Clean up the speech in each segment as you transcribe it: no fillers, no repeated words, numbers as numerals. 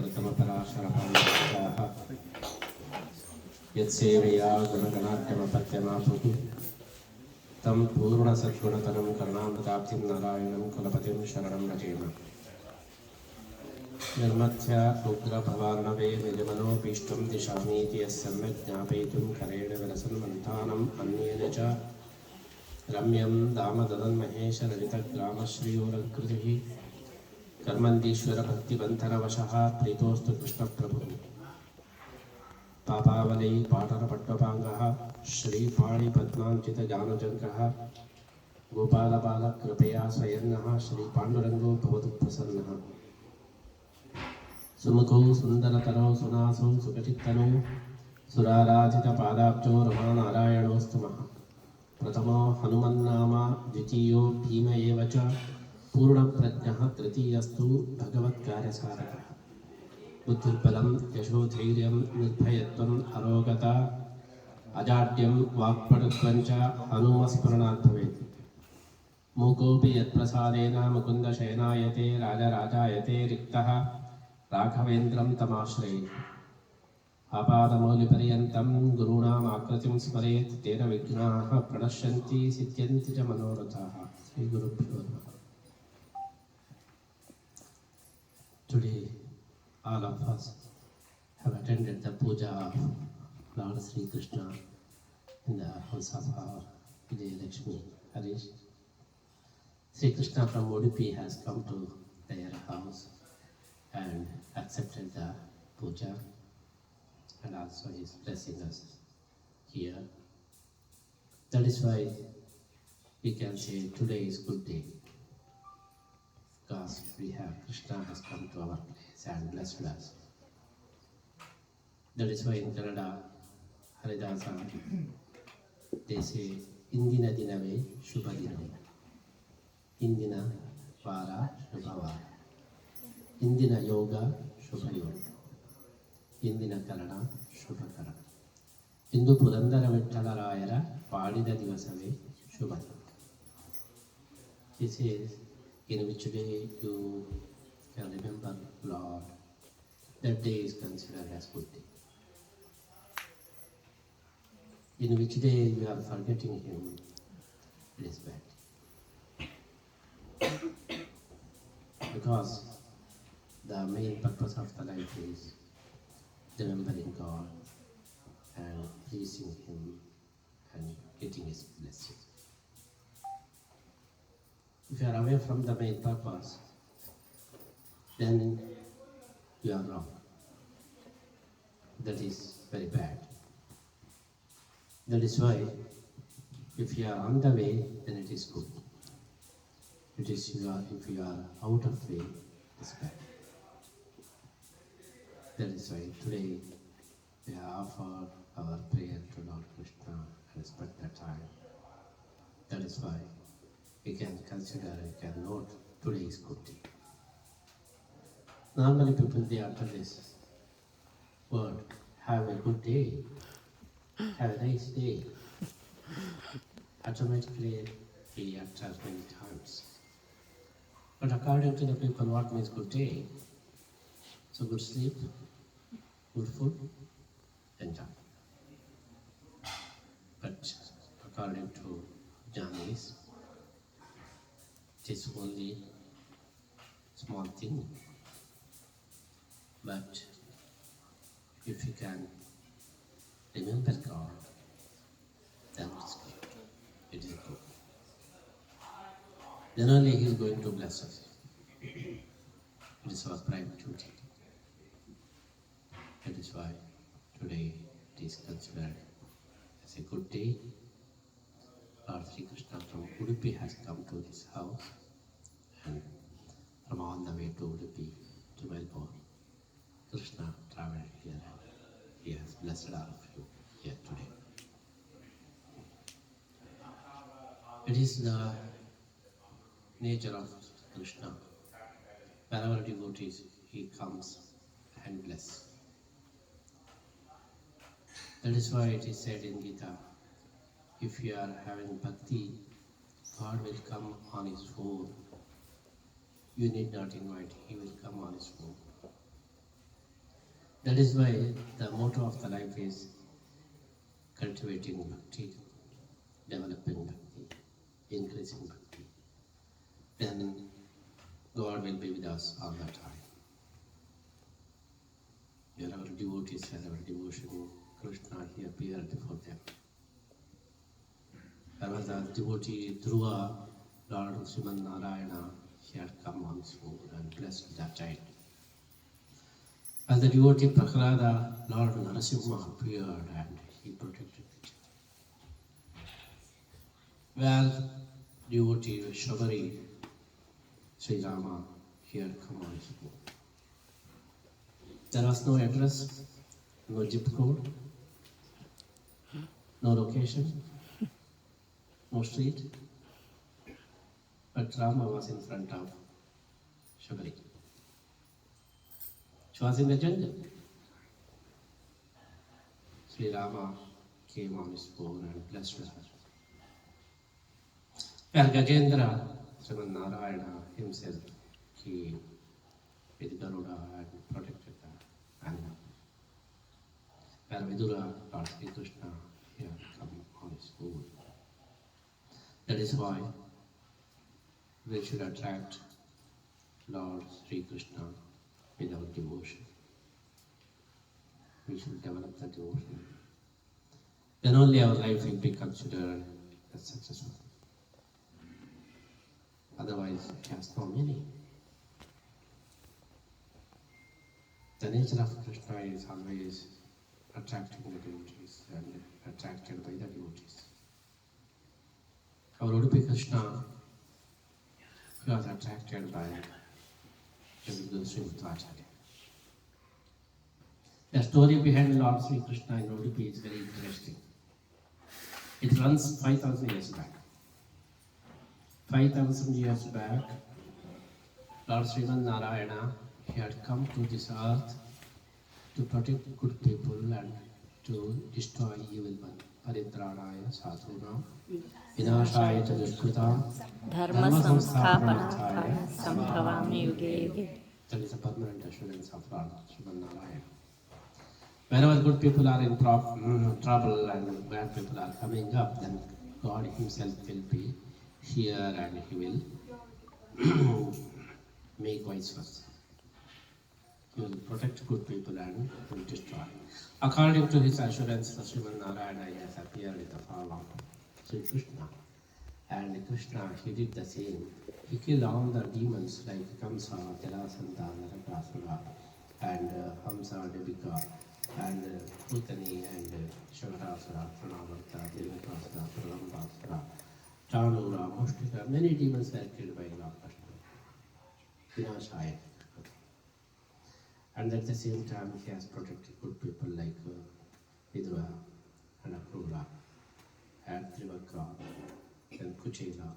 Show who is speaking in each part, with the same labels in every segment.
Speaker 1: करतमपराशरपाण्डः यत्सेवया गुणगणाढ्यमपत्यमापुः तं पूर्णसद्गुणतनं करुणामृताब्धिं नारायणं कुलपतिं शरणं रजेम। निर्मथ्य उग्रभवार्णवे निजमनोपीष्टं दिशामीति यस्सम्यक् ज्ञापयितुं करेण विलसन्मन्थानम् अन्येन च रम्यं दामददन्महेशरजितग्रामश्रीयोरकृतिः कर्मन्दीश्वरभक्तिबन्धनवशः प्रीतोऽस्तु कृष्णप्रभुः। पापावली पाटरपट्टपाङ्गः श्रीपाणिपद्माञ्चितजानुजङ्गः गोपालबालकृपया स्वयन्नः श्रीपाण्डुरङ्गो भवतु प्रसन्नः। सुमुखौ सुन्दरतरौ सुनासौ सुखचित्तनौ सुराराधितपादाब्जो रमानारायणोऽस्तु महः। प्रथमो हनुमन्नाम द्वितीयो भीम एव च पूर्णप्रज्ञः तृतीयस्तु भगवत्कार्यसाधकः। बुद्धिर्बलं यशोधैर्यं निर्भयत्वम् अरोगता अजाड्यं वाक्पटुत्वं च हनुमस्मरणात् भवेत्। मूकोऽपि यत्प्रसादेन मुकुन्दशयनायते राजराजायते रिक्तः राघवेन्द्रं तमाश्रये। आपादमौलिपर्यन्तं गुरूणामाकृतिं स्मरेत् तेन विघ्नाः प्रणश्यन्ति सिद्ध्यन्ति च मनोरथाः। श्रीगुरुभ्यो नमः। Today all of us have attended the puja of Lord Sri Krishna in the house of our Vijay Lakshmi Harish. Sri Krishna from Udupi has come to their house and accepted the puja and also is blessing us here. That is why we can say today is good day, because we have Krishna has come to our place and blessed us. That is why in Kannada, Haridasa, they say, Indina dinave shubha dinam. Indina vara shubha vara. Indina yoga shubha yoga. Indina karana shubha karana. Indu Purandara Vittalarayara Padida Divasave Shubha. He says, in which day you can remember Lord, that day is considered as good day. In which day you are forgetting him, it is bad. Because the main purpose of the life is remembering God and pleasing him and getting his blessing. If you are away from the main purpose, then you are wrong. That is very bad. That is why if you are on the way, then it is good. If you are out of way, it is bad. That is why today we offer our prayer to Lord Krishna and respect the time. That is why we can consider, we can note today is good day. Normally people, they utter this word, have a good day, have a nice day. Automatically we utter many times. But according to the people, what means good day? So good sleep, good food, enjoy. But according to Jnanis, it is only small thing. But if you can remember God, then it is good. It is good. Then only he is going to bless us. It is our prime duty. That is why today it is considered as a good day. Lord Sri Krishna from Udupi has come to this house, and from on the way to Udupi to Melbourne, Krishna traveled here and he has blessed all of you here today. It is the nature of Krishna. Wherever devotees, he comes and bless. That is why it is said in Gita, if you are having bhakti, God will come on his own. You need not invite, he will come on his own. That is why the motto of the life is cultivating bhakti, developing bhakti, increasing bhakti. Then God will be with us all the time. Wherever devotees, wherever devotion, Krishna, he appeared before them. There was a devotee, Dhruva, Lord Sriman Narayana, he had come on smooth and blessed that child. As the devotee Prahlada, Lord Narasimha appeared and he protected the child. Where devotee Shabari, Sri Rama, he had come on smooth. There was no address, no zip code, no location, no street, but Rama was in front of Shabari. She was in the jungle. Sri Rama came on his phone and blessed her. Where Gajendra, Sriman Narayana himself, he with Garuda and protected the animal. Where Vidura, Lord Sri Krishna, he had come on his phone. That is why we should attract Lord Sri Krishna with our devotion. We should develop the devotion. Then only our life will be considered as successful. Otherwise, it has no meaning. The nature of Krishna is always attracting the devotees and attracted by the devotees. Our Udupi Krishna, he was attracted by Swamigalu. The story behind Lord Sri Krishna in Udupi is very interesting. It runs 5,000 years back. 5,000 years back, Lord Sriman Narayana, he had come to this earth to protect good people and to destroy evil one. Paritranaya sadhunam vinashaya cha dushkritam
Speaker 2: Dharma samsthapanarthaya sambhavami yuge yuge.
Speaker 1: That is a permanent assurance of Lord Sriman Narayana. Whenever good people are in trouble and bad people are coming up, then God himself will be here and he will make vice versa. He will protect good people and will destroy. According to his assurance, the Sriman Narayana has appeared in the form of Sri Krishna. And Krishna, he did the same. He killed all the demons like Kamsa, Jarasandha, Narakasura, and Hamsa, Devika, and Putani, and Shavarasura, Pranavarta, Devakasura, Pralambasura, Chanura, Mushtika. Many demons were killed by Lord Krishna. Vinashaya. And at the same time, he has protected good people like Vidura and Akrura and Trivakra and Kuchela.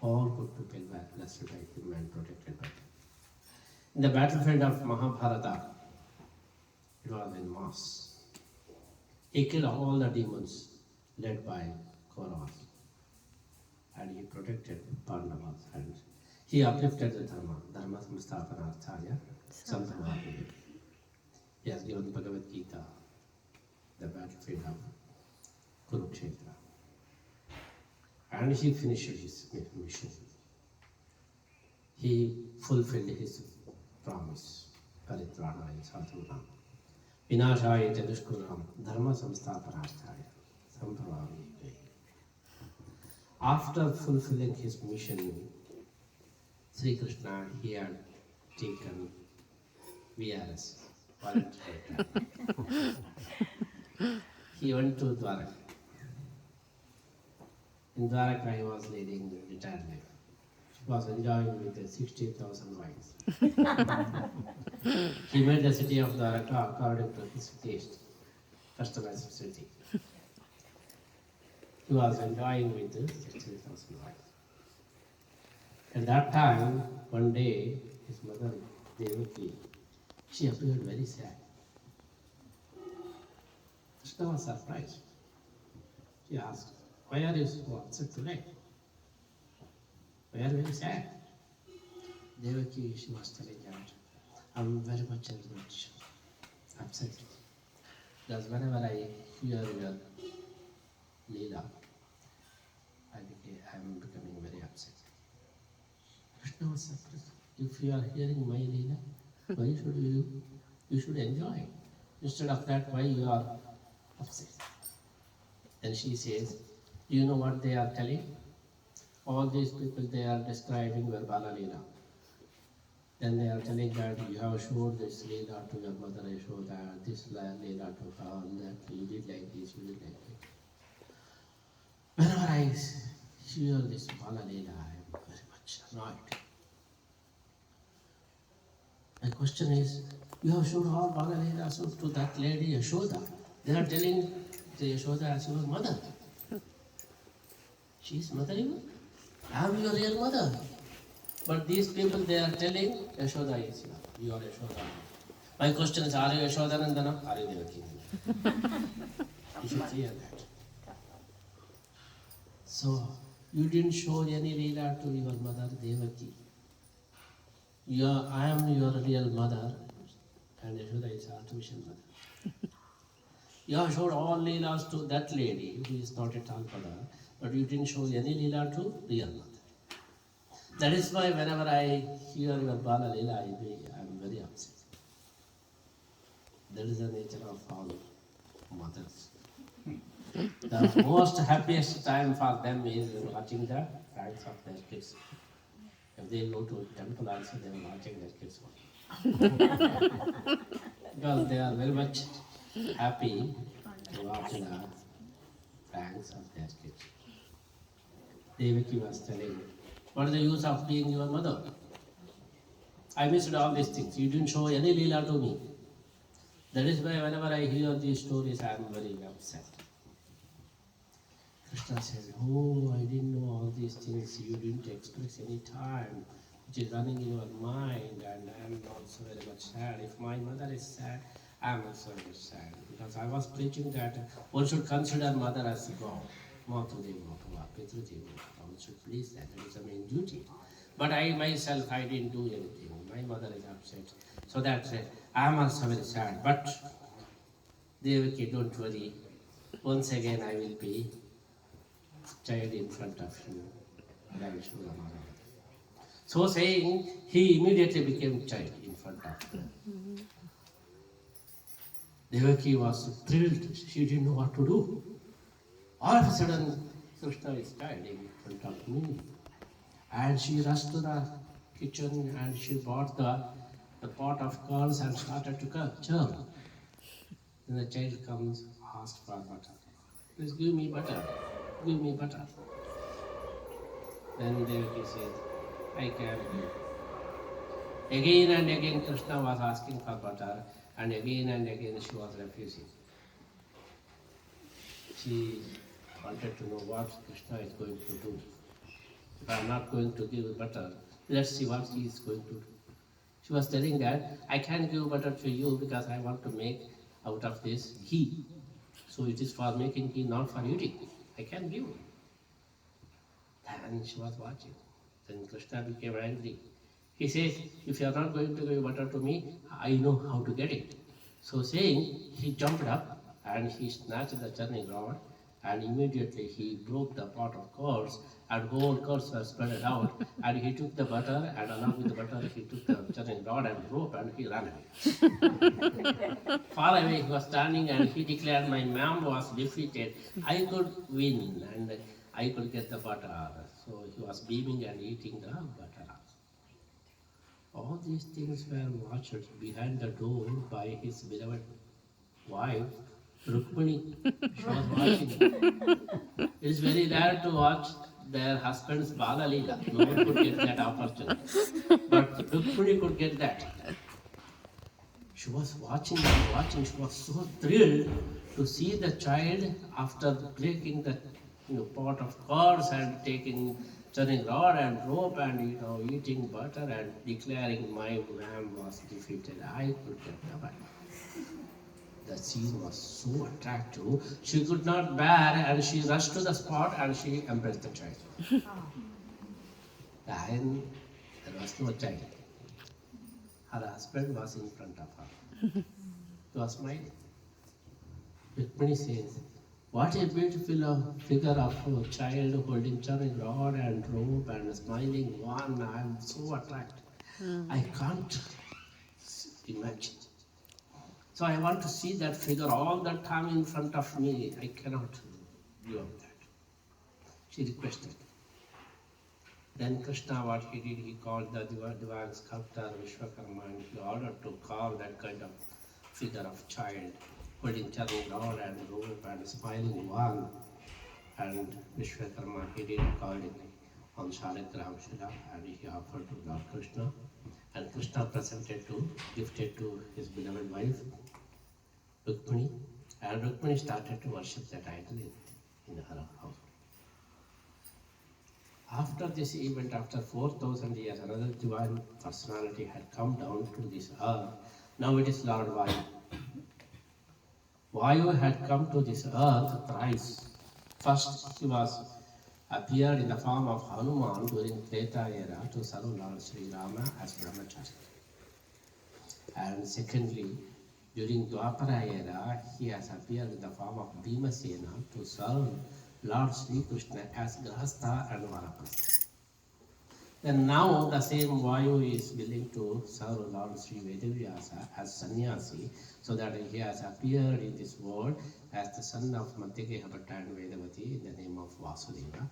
Speaker 1: All good people were blessed by him and protected by him. In the battlefield of Mahabharata, it was in mass. He killed all the demons led by Kauravas. And he protected Pandavas and he uplifted the Dharma samsthapanarthaya sambhavami. He has given Bhagavad Gita, the battlefield of Kurukshetra. And he finished his mission. He fulfilled his promise. Paritranaya sadhunam vinashaya cha dushkritam dharma samsthapanarthaya sambhavami. After fulfilling his mission, Sri Krishna, he had taken VRS, voluntary. He went to Dwaraka. In Dwaraka, he was leading retired life. He was enjoying with 60,000 wives. He made the city of Dwaraka according to his taste, customized city. He was enjoying with 60,000 wives. At that time, one day, his mother, Devaki, she appeared very sad. Krishna was surprised. She asked, "Why are you so upset today? Why are you very sad?" Devaki, she was telling that, "I'm very much enriched. upset. Because whenever I hear your Leela, I'm becoming very upset. Krishna was surprised. If you are hearing my Leela, why should you should enjoy? Instead of that, why you are upset? Then she says, do you know what they are telling? All these people, they are describing your Bala Leela. Then they are telling that you have showed this Leela to your mother Yashoda, this Leela to her, that you did like this, you did like that. Whenever I hear this Bala Leela, I am very much annoyed. My question is, you have shown all Bala Leelas to that lady Yashoda. They are telling the Yashoda as your mother. She is mother you? I am your real mother. But these people, they are telling Yashoda is you are Yashoda. My question is, are you Yashoda Nandana? Are you Devaki Nandana? You should hear that. So, you didn't show any Leela to your mother Devaki. I am your real mother, and Yashoda is artificial mother. You have showed all Leelas to that lady, who is not at all mother, but you didn't show any Leela to real mother. That is why whenever I hear your Bala Leela, I am very upset. That is the nature of all mothers. The most happiest time for them is watching the pranks of their kids. If they go to temple also, they are watching their kids. Because they are very much happy to watch the pranks of their kids. Devaki was telling, what is the use of being your mother? I missed all these things. You didn't show any Leela to me. That is why whenever I hear these stories, I am very upset. Krishna says, oh, I didn't know all these things. You didn't express any time, which is running in your mind, and I am also very much sad. If my mother is sad, I am also very sad. Because I was preaching that one should consider mother as God. One should please that. That is the main duty. But I myself, I didn't do anything. My mother is upset. So that's it. I am also very sad. But Devaki, don't worry. Once again, I will be child in front of you. And I will show the mother. So saying, he immediately became child in front of her. Devaki was thrilled. She didn't know what to do. All of a sudden, Krishna is child in front of me. And she rushed to the kitchen and she bought the pot of curds and started to churn. Then the child comes, asked for butter. Please give me butter. Give me butter. Then Devaki said, I can't give. Again and again Krishna was asking for butter, and again she was refusing. She wanted to know what Krishna is going to do. If I am not going to give butter, let's see what he is going to do. She was telling that, I can't give butter to you because I want to make out of this ghee. So it is for making ghee, not for eating. I can't give. And she was watching. Then Krishna became angry. He says, if you are not going to give butter to me, I know how to get it. So saying, he jumped up and he snatched the churning rod, and immediately he broke the pot of curds, and whole curds were spread out, and he took the butter, and along with the butter he took the churning rod and rope, and he ran away. Far away he was standing, and he declared, my mom was defeated. I could win and I could get the butter. So he was beaming and eating the butter. All these things were watched behind the door by his beloved wife, Rukmini. She was watching. It is very rare to watch their husband's Bala Leela. No one could get that opportunity. But Rukmini could get that. She was watching and watching. She was so thrilled to see the child after breaking the pot of curds and taking turning rod and rope and eating butter and declaring my lamb was defeated. I could get the butter. The scene was so attractive. She could not bear and she rushed to the spot and she embraced the child. Then there was no child. Her husband was in front of her. He was smiling. Rukmini says, what a beautiful figure of a child holding turning rod and rope and smiling one. I am so attracted. I can't imagine. So I want to see that figure all the time in front of me. I cannot give up that. She requested. Then Krishna, what he did, he called the divine sculptor Vishwakarma and he ordered to carve that kind of figure of child holding turning rod and rope and smiling one. And Vishwakarma, he did accordingly on Shaligram Shila and he offered to Lord Krishna. And Krishna gifted to his beloved wife, Rukmini. And Rukmini started to worship that idol in her house. After this event, after 4,000 years, another divine personality had come down to this earth. Now it is Lord Vayu. Vayu had come to this earth thrice. First, he appeared in the form of Hanuman during Treta era to serve Lord Sri Rama as Brahmachari. And secondly, during Dwapara era, he has appeared in the form of Bhimasena to serve Lord Sri Krishna as Grahastha and Vanaprastha. Then now the same Vayu is willing to serve Lord Sri Vedavyasa as sannyasi, so that he has appeared in this world as the son of Madhyageha Bhatta and Vedavati in the name of Vasudeva.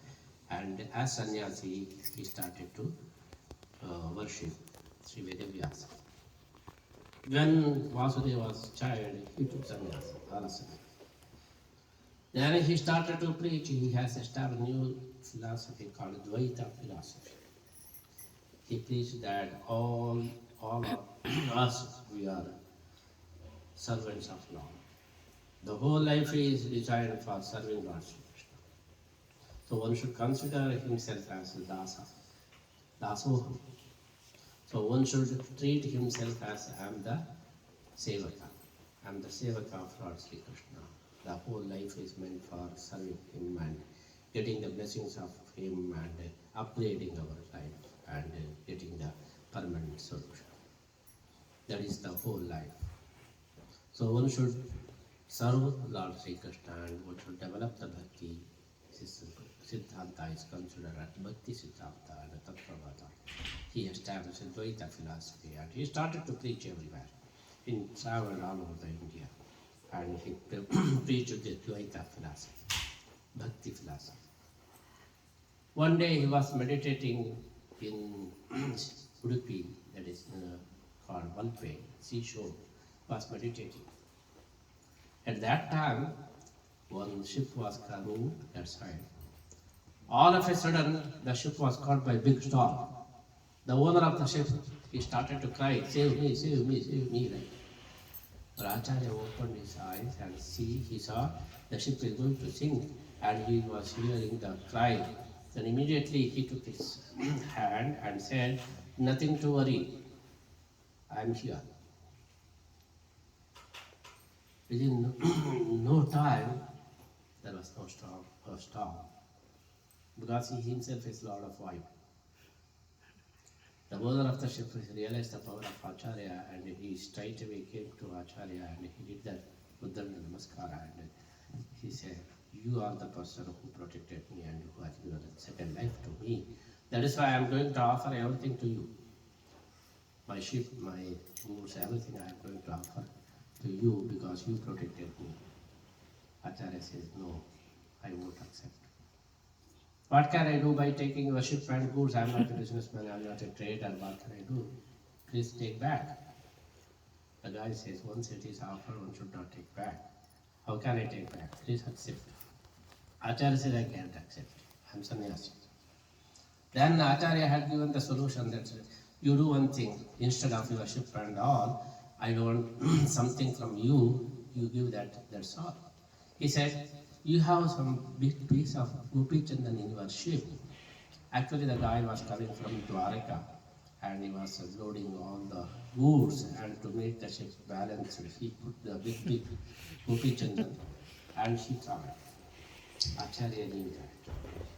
Speaker 1: And as sannyasi, he started to worship Sri Vedavyasa. When Vasudeva was a child, he took sannyasa, Arasana. Then he started to preach. He has established a new philosophy called Dvaita philosophy. He preached that all of us, we are servants of Lord. The whole life is designed for serving Lord Sri Krishna. So one should consider himself as a dasa, dasoham. So one should treat himself as I am the sevaka. I am the sevaka of Lord Sri Krishna. The whole life is meant for serving him and getting the blessings of him and upgrading our life and getting the permanent solution. That is the whole life. So one should serve Lord Sri Krishna and one should develop the bhakti. Siddhanta is considered as Bhakti Siddhanta and Tattvavada. He established a Dvaita philosophy and he started to preach everywhere. He traveled all over the India and he preached the Dvaita philosophy, Bhakti philosophy. One day he was meditating in Udupi, that is called Valpe, seashore, was meditating. At that time, one ship was coming that side. All of a sudden, the ship was caught by a big storm. The owner of the ship, he started to cry, save me, save me, save me. Right? But Acharya opened his eyes and he saw the ship is going to sink and he was hearing the cry. Then immediately he took his hand and said, nothing to worry, I am here. Within no time, there was no storm, because he himself is Lord of Vayu. The owner of the ship realized the power of Acharya and he straight away came to Acharya and he did that Uddana Namaskara and he said, you are the person who protected me and who has given a second life to me. That is why I am going to offer everything to you. My ship, my goods, everything I am going to offer to you because you protected me. Acharya says, no, I won't accept. What can I do by taking your ship and goods? I am not a businessman, I am not a trader, what can I do? Please take back. The guy says, once it is offered, one should not take back. How can I take back? Please accept. Acharya said, I can't accept. I am sannyasi. Then Acharya had given the solution that you do one thing, instead of your ship and all, I want something from you, you give that's all. He said, you have some big piece of Gopi Chandan in your ship. Actually the guy was coming from Dwaraka and he was loading all the goods and to make the ship balanced, he put the big Gopi Chandan and he traveled. Acharya knew that.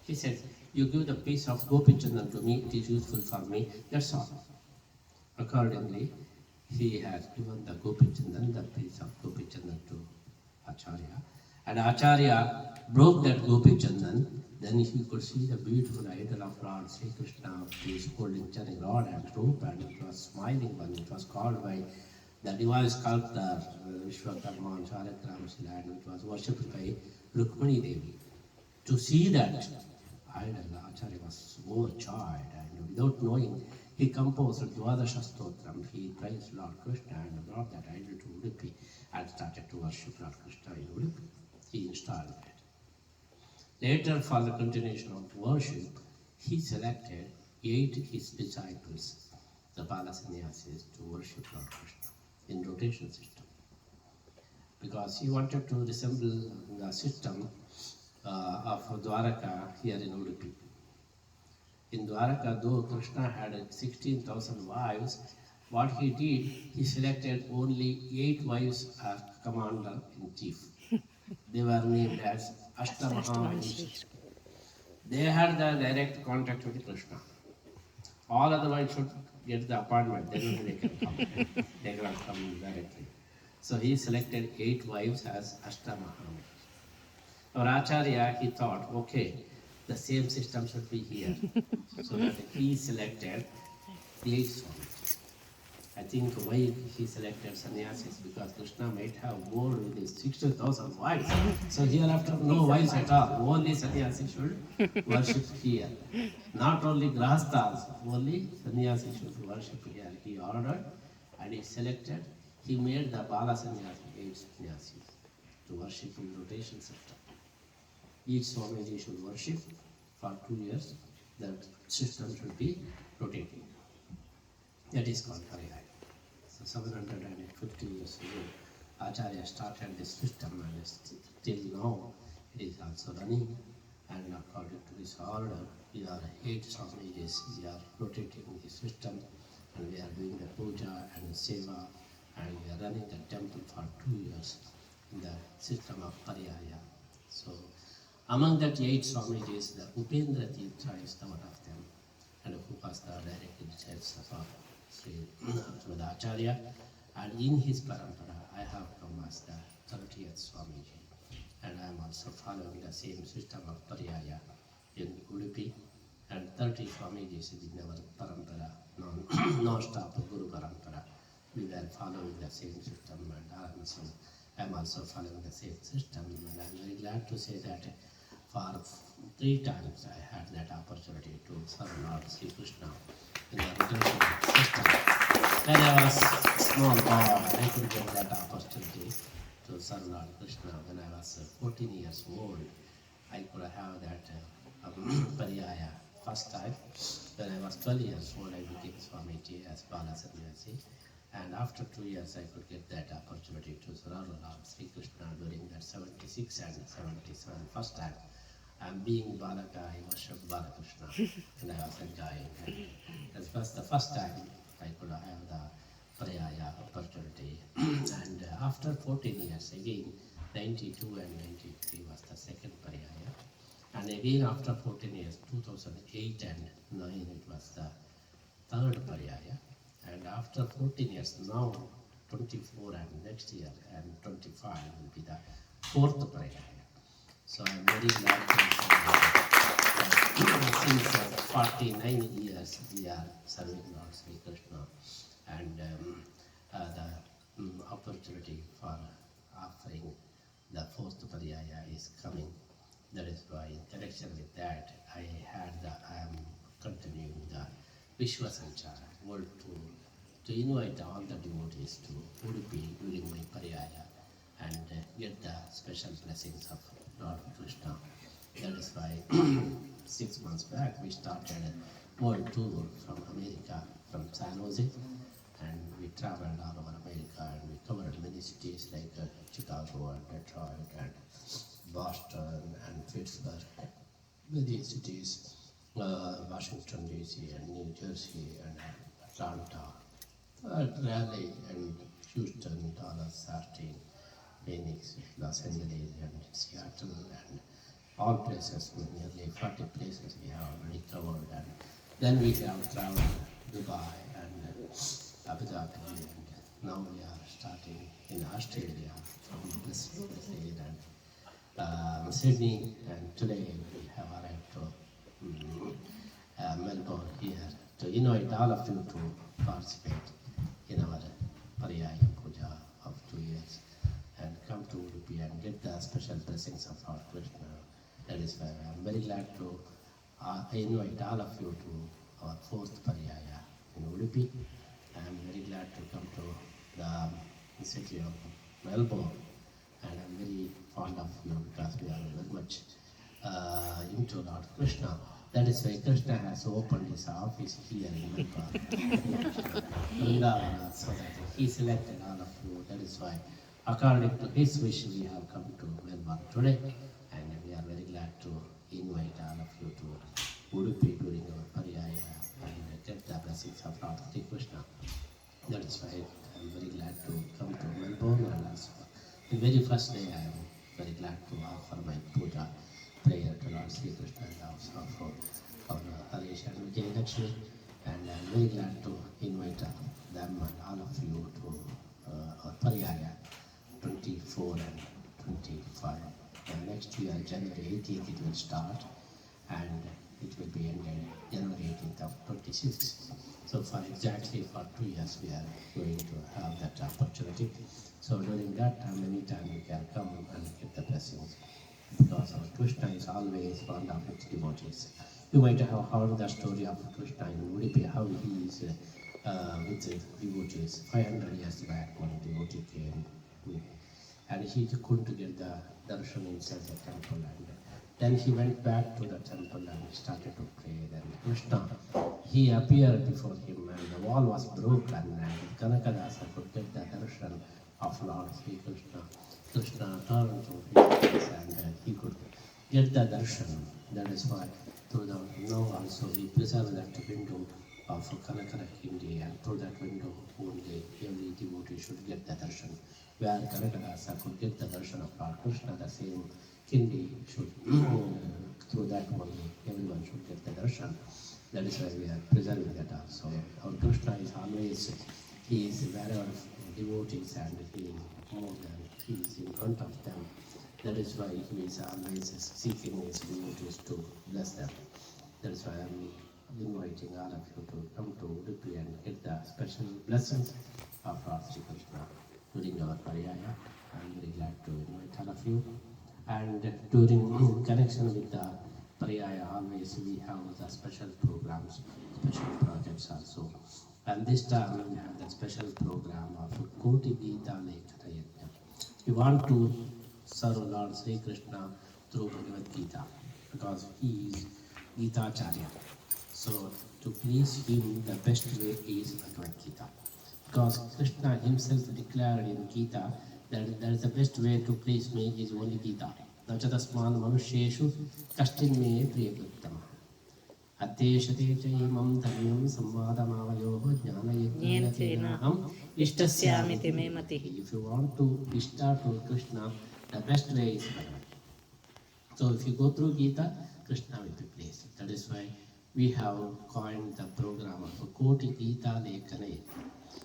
Speaker 1: He said, you give the piece of Gopi Chandan to me, it is useful for me, that's all. Accordingly, he had given the Gopichandan, the piece of Gopichandan to Acharya. And Acharya broke that Gopichandan. Then he could see the beautiful idol of Lord Sri Krishna. He is holding chanting rod and rope, and it was smiling when it was called by the divine sculptor Vishwakarma on Sharakram's land, which was worshipped by Rukmani Devi. To see that idol, Acharya was overjoyed, and without knowing, he composed Dwadasha Stotram. He praised Lord Krishna and brought that idol to Udupi and started to worship Lord Krishna in Udupi. He installed it. Later, for the continuation of worship, he selected 8 his disciples, the Bala Sannyasis, to worship Lord Krishna in rotation system. Because he wanted to resemble the system of Dwaraka here in Udupi. In Dwaraka, though Krishna had 16,000 wives, what he did, he selected only 8 wives as commander-in-chief. They were named as Ashtamahamahishis. They had the direct contact with Krishna. All other wives should get the appointment, then only they can come. They cannot come directly. So he selected 8 wives as Ashtamahamahishis. Our Acharya, he thought, okay, the same system should be here. So that he selected 8 Swamis. I think why he selected sannyasis, because Krishna might have more with his 60,000 wives. So hereafter, no wives at all. Only sannyasis should worship here. Not only grahasthas, only sannyasis should worship here. He ordered and he selected. He made the Bala Sannyasi, 8 sannyasis, to worship in rotation system. Each Swamiji should worship for 2 years. The system should be rotating. That is called Pariyaya. So 750 years ago, Acharya started this system, and till now it is also running. And according to this order, we are 8 Swamijis, we are rotating the system, and we are doing the puja and seva, and we are running the temple for 2 years in the system of Pariyaya. So among that 8 Swamijis, the Upendra Tirtha is the one of them, and who was the direct instance of Sri Acharya. And in his parampara, I have come as the 30th Swamiji, and I am also following the same system of Pariyaya in Udupi, and 30 Swamijis in our parampara, non-stop Guru parampara. We were following the same system, and I am also following the same system, and I am very glad to say that for 3 times I had that opportunity to serve Lord Sri Krishna in the rotation system. When I was small boy, I could get that opportunity to serve Lord Krishna. When I was 14 years old, I could have that Pariyaya first time. When I was 12 years old, I became Swamiji as Bala Sannyasi. And after 2 years, I could get that opportunity to serve Lord Sri Krishna during that 76 and 77 first time. And being Balaka, I worshipped Balakrishna, and I was enjoying it. That was the first time I could have the Pariyaya opportunity. And after 14 years, again, 92 and 93 was the second Pariyaya. And again, after 14 years, 2008 and 9, it was the third Pariyaya. And after 14 years, now 24 and next year, and 25 will be the fourth Pariyaya. So I'm very glad to say that since 49 years we are serving Lord Sri Krishna, and the opportunity for offering the fourth Pariyaya is coming. That is why, in connection with that, I am continuing the Vishwa Sanchara world tour to invite all the devotees to Udupi during my Pariyaya and get the special blessings of Lord Krishna. That is why 6 months back we started a world tour from America, from San Jose, and we traveled all over America, and we covered many cities like Chicago and Detroit and Boston and Pittsburgh, many cities, Washington DC and New Jersey and Atlanta, Raleigh and Houston, Dallas, Austin, Phoenix, Los Angeles and Seattle, and all places, nearly 40 places we have already covered. And then we have traveled Dubai and Abu Dhabi and now we are starting in Australia from this state and Sydney, and today we have arrived to Melbourne here to invite all of you to participate in our Pariyaya Puja of 2 years and come to Udupi and get the special blessings of Lord Krishna. That is why I am very glad to invite all of you to our 4th Pariyaya in Udupi. I am very glad to come to the city of Melbourne, and I am very fond of you because we are very much into Lord Krishna. That is why Krishna has opened his office here in Melbourne, so that he selected all of you. That is why, according to his wish, we have come to Melbourne today, and we are very glad to invite all of you to Udupi during our Pariyaya and get the blessings of Lord Krishna. That is why I am very glad to come to Melbourne, and also the very first day I am very glad to offer my puja prayer to Lord Sri Krishna and also for Harish and Vijay Lakshmi, and I am very glad to invite them and all of you to our Pariyaya 24 and 25. And next year, January 18th, it will start, and it will be ended January 18th of 26. So for 2 years we are going to have that opportunity. So during that time, anytime you can come and get the blessings, because our Krishna is always fond of its devotees. You might have heard the story of Krishna in Udupi, how he is with devotees. 500 years back, one devotee came and he couldn't get the darshan inside the temple, and then he went back to the temple and started to pray. Then Krishna, he appeared before him, and the wall was broken, and Kanakadasa could get the darshan of Lord Sri Krishna. Krishna turned to his face and he could get the darshan. That is why through the now also we preserve that window of Kanakara Kindi, and through that window only every devotee should get the darshan. Where Kanakadasa could get the darshan of Lord Krishna, the same Kindi should, through that only everyone should get the darshan. That is why we are preserving that also. Our Krishna is always, he is aware of devotees, and he is more than, he is in front of them. That is why he is always seeking his devotees to bless them. That is why I am inviting all of you to come to Udupi and get the special blessings of Lord Sri Krishna during our Pariyaya. I am very glad to invite all of you. And during connection with the Pariyaya, always we have the special programs, special projects also. And this time we have the special program of Koti, gita, lekhana, yagnya. We want to serve Lord Sri Krishna through Bhagavad Gita, because he is Gita Acharya. So to please him, the best way is Bhagavad Gita. Because Krishna himself declared in Gita that the best way to please me is only Gita. Nachatasman manusheshu kashtin me priyakrittama. Adeshate chaimam dharmam samvadamavayoho jnanayajnanam ishtasyamiti me matihi. If you want to ishta to Krishna, the best way is Bhagavad. So if you go through Gita, Krishna will be pleased. That is why we have coined the program of Koti, gita, lekhana.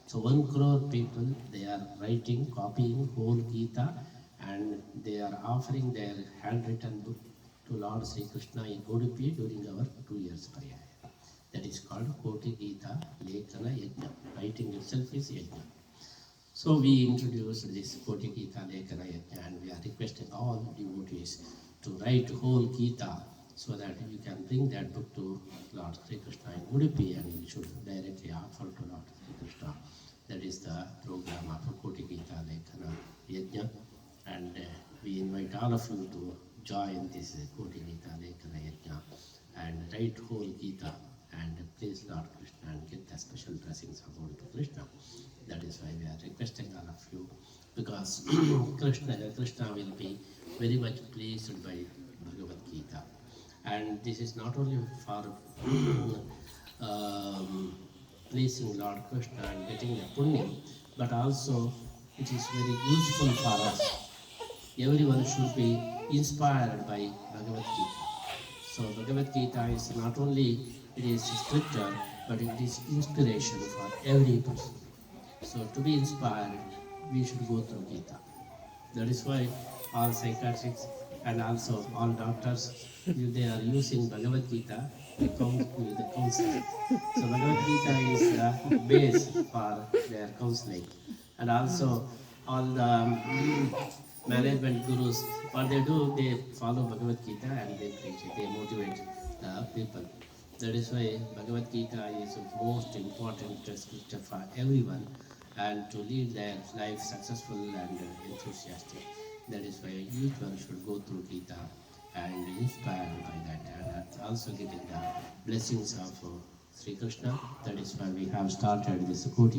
Speaker 1: So 1 crore people, they are writing, copying whole Gita, and they are offering their handwritten book to Lord Sri Krishna in Udupi during our 2 years Pariyaya. That is called Koti, gita, lekhana, yagnya. Writing itself is yagnya. So we introduced this Koti, gita, lekhana, yagnya, and we are requesting all devotees to write whole Gita, so that you can bring that book to Lord Sri Krishna in Udupi, and you should directly offer to Lord Sri Krishna. That is the program of Koti, gita, lekhana, yagnya, and we invite all of you to join this Koti, gita, lekhana, yagnya, and write whole Gita and praise Lord Krishna and get the special blessings of Lord Krishna. That is why we are requesting all of you, because Krishna will be very much pleased by Bhagavad Gita. And this is not only for pleasing Lord Krishna and getting the punya, but also it is very useful for us. Everyone should be inspired by Bhagavad Gita. So Bhagavad Gita is not only, it is scripture, but it is inspiration for every person. So to be inspired, we should go through Gita. That is why all psychiatrists and also all doctors, if they are using Bhagavad Gita to with the counseling. So Bhagavad Gita is the base for their counseling. And also all the management gurus, what they do, they follow Bhagavad Gita and they preach it, they motivate the people. That is why Bhagavad Gita is the most important scripture for everyone and to lead their life successful and enthusiastic. That is why each one should go through Gita and be inspired by that and also getting the blessings of Sri Krishna. That is why we have started this Koti.